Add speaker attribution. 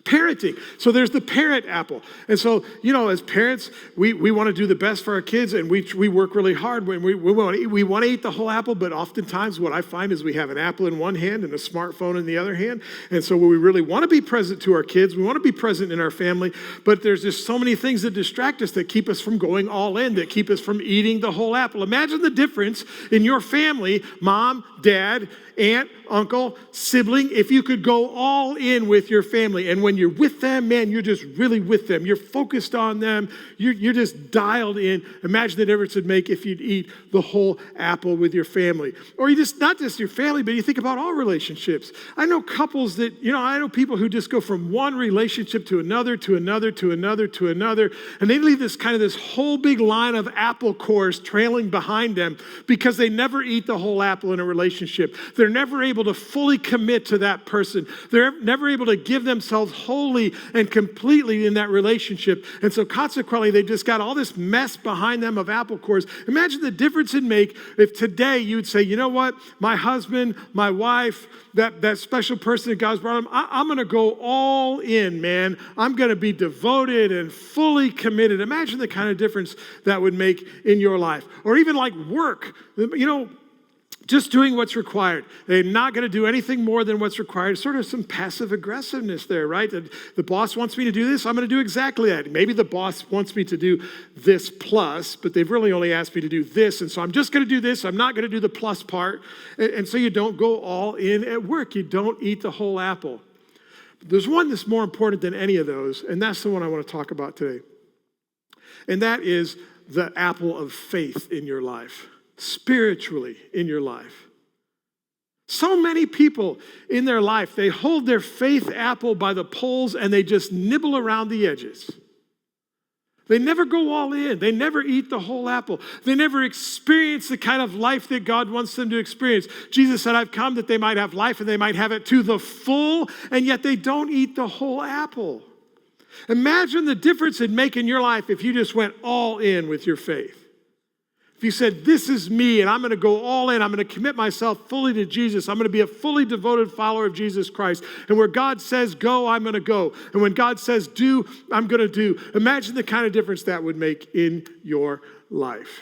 Speaker 1: Parenting. So there's the parent apple. And so, as parents, we want to do the best for our kids, and we work really hard. When we want to eat the whole apple, but oftentimes what I find is we have an apple in one hand and a smartphone in the other hand. And so when we really want to be present to our kids, we want to be present in our family, but there's just so many things that distract us, that keep us from going all in, that keep us from eating the whole apple. Imagine the difference in your family, mom, dad, aunt, uncle, sibling, if you could go all in with your family. And when you're with them, man, you're just really with them. You're focused on them. You're just dialed in. Imagine the difference it'd make if you'd eat the whole apple with your family. Or you just, not just your family, but you think about all relationships. I know couples that, I know people who just go from one relationship to another, to another, to another, to another, and they leave this whole big line of apple cores trailing behind them because they never eat the whole apple in a relationship. They're never able to fully commit to that person. They're never able to give themselves wholly and completely in that relationship. And so consequently, they just got all this mess behind them of apple cores. Imagine the difference it'd make if today you'd say, you know what, my husband, my wife, that special person that God's brought them, I'm going to go all in, man. I'm going to be devoted and fully committed. Imagine the kind of difference that would make in your life. Or even like work, just doing what's required. They're not going to do anything more than what's required. Sort of some passive aggressiveness there, right? The boss wants me to do this, I'm going to do exactly that. Maybe the boss wants me to do this plus, but they've really only asked me to do this, and so I'm just going to do this. I'm not going to do the plus part. And so you don't go all in at work. You don't eat the whole apple. But there's one that's more important than any of those, and that's the one I want to talk about today. And that is the apple of faith in your life. Spiritually in your life. So many people in their life, they hold their faith apple by the poles and they just nibble around the edges. They never go all in. They never eat the whole apple. They never experience the kind of life that God wants them to experience. Jesus said, I've come that they might have life and they might have it to the full, and yet they don't eat the whole apple. Imagine the difference it'd make in your life if you just went all in with your faith. If you said, this is me, and I'm going to go all in, I'm going to commit myself fully to Jesus, I'm going to be a fully devoted follower of Jesus Christ, and where God says go, I'm going to go, and when God says do, I'm going to do. Imagine the kind of difference that would make in your life.